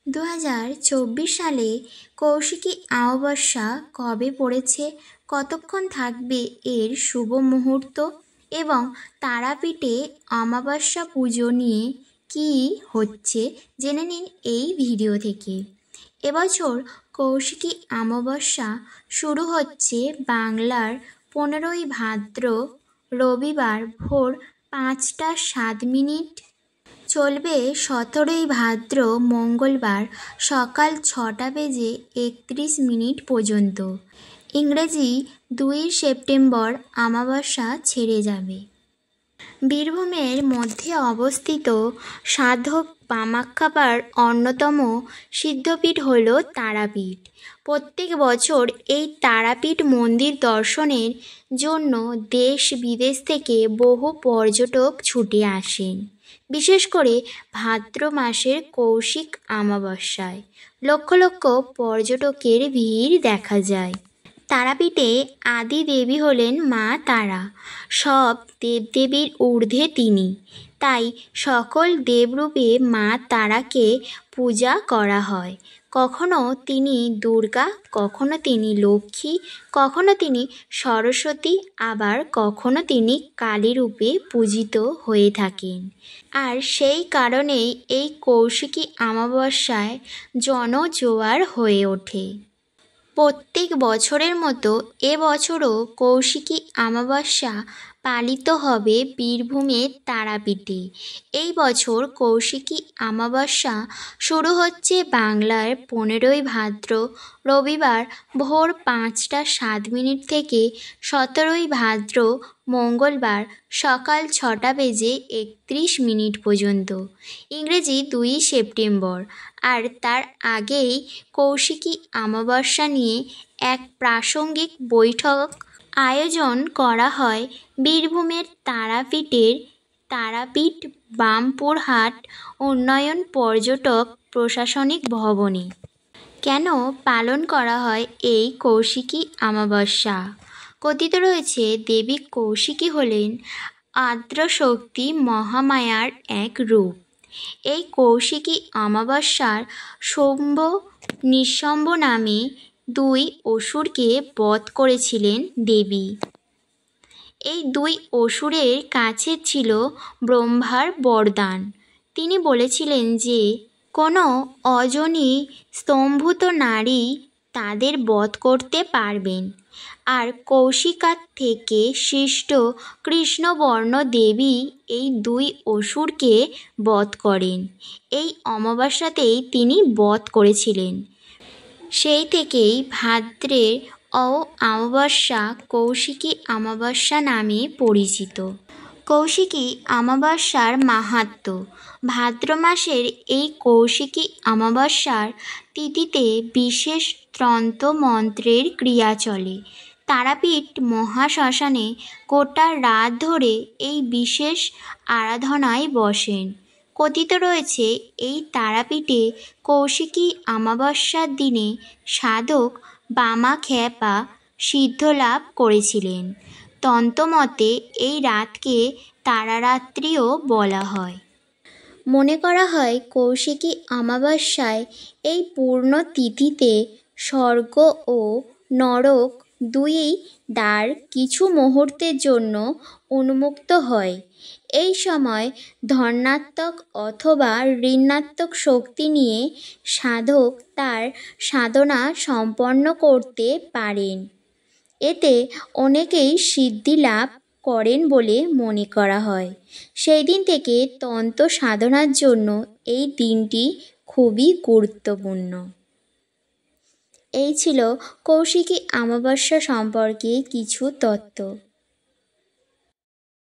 2024 সালে কৌশিকী অমাবস্যা কবে পড়েছে, কতক্ষণ থাকবে এর শুভ মুহূর্ত এবং তারাপীঠে অমাবস্যা পুজো নিয়ে কী হচ্ছে জেনে নিন এই ভিডিও থেকে। এবছর কৌশিকী অমাবস্যা শুরু হচ্ছে বাংলার 15ই ভাদ্র রবিবার ভোর 5টা 7 মিনিট, চলবে 17ই ভাদ্র মঙ্গলবার সকাল 6টা বেজে 31 মিনিট পর্যন্ত। ইংরেজি 2 সেপ্টেম্বর অমাবস্যা ছেড়ে যাবে। বীরভূমের মধ্যে অবস্থিত সাধক কামাখ্যার অন্যতম সিদ্ধপীঠ হল তারাপীঠ। প্রত্যেক বছর এই তারাপীঠ মন্দির দর্শনের জন্য দেশ বিদেশ থেকে বহু পর্যটক ছুটে আসেন। বিশেষ করে ভাদ্র মাসের কৌশিক অমাবস্যায় লক্ষ লক্ষ পর্যটকের ভিড় দেখা যায়। তারাপীঠে আদি দেবী হলেন মা তারা, সব দেবদেবীর ঊর্ধ্বে তিনি। তাই সকল দেবরূপে মা তারাকে পূজা করা হয়। কখনো তিনি দুর্গা, কখনো তিনি লক্ষ্মী, কখনো তিনি সরস্বতী, আবার কখনো তিনি কালী রূপে পূজিত হয়ে থাকেন। আর সেই কারণেই এই কৌশিকী অমাবস্যায় জনজোয়ার হয়ে ওঠে। প্রত্যেক বছরের মতো এবছরও কৌশিকী অমাবস্যা পালিত হবে বীরভূমের তারাপীঠে। এই বছর কৌশিকী অমাবস্যা শুরু হচ্ছে বাংলার 15ই ভাদ্র রবিবার ভোর 5টা 7 মিনিট থেকে 17ই ভাদ্র মঙ্গলবার সকাল 6টা বেজে 31 মিনিট পর্যন্ত। ইংরেজি 2 সেপ্টেম্বর। আর তার আগেই কৌশিকী অমাবস্যা নিয়ে এক প্রাসঙ্গিক বৈঠক আয়োজন করা হয় বীরভূমের তারাপীঠের তারাপীঠ বামপুরহাট উন্নয়ন পর্যটক প্রশাসনিক ভবনে। কেন পালন করা হয় এই কৌশিকী অমাবস্যা? কথিত রয়েছে দেবী কৌশিকী হলেন আদ্যশক্তি মহামায়ার এক রূপ। এই কৌশিকী অমাবস্যার শম্ভ নিঃশম্ভ নামে 2 অসুরকে বধ করেছিলেন দেবী। এই 2 অসুরের কাছে ছিল ব্রহ্মার বরদান। তিনি বলেছিলেন যে কোনো অজনী স্তম্ভিত নারী তাদের বধ করতে পারবেন। আর কৌশিকা থেকে সৃষ্ট কৃষ্ণবর্ণ দেবী এই 2 অসুরকে বধ করেন। এই অমাবস্যাতেই তিনি বধ করেছিলেন। সেই থেকেই ভাদ্রের অমাবস্যা কৌশিকী অমাবস্যা নামে পরিচিত। কৌশিকী অমাবস্যার মাহাত্ম্য। ভাদ্র মাসের এই কৌশিকী অমাবস্যার তিথিতে বিশেষ তন্ত্র মন্ত্রের ক্রিয়া চলে। তারাপীঠ মহাশ্মশানে গোটা রাত ধরে এই বিশেষ আরাধনায় বসেন। কথিত রয়েছে এই তারাপীঠে কৌশিকী অমাবস্যার দিনে সাধক বামাখ্যাপা সিদ্ধলাভ করেছিলেন। তন্ত্রমতে এই রাতকে তারারাত্রিও বলা হয়। মনে করা হয় কৌশিকী অমাবস্যায় এই পূর্ণ তিথিতে স্বর্গ ও নরক দুই দ্বার কিছু মুহূর্তের জন্য উন্মুক্ত হয়। এই সময় ধনাত্মক অথবা ঋণাত্মক শক্তি নিয়ে সাধক তার সাধনা সম্পন্ন করতে পারেন। এতে অনেকেই সিদ্ধি লাভ করেন বলে মনে করা হয়। সেই দিন থেকে তন্ত্র সাধনার জন্য এই দিনটি খুবই গুরুত্বপূর্ণ। এই ছিল কৌশিকী অমাবস্যা সম্পর্কে কিছু তথ্য।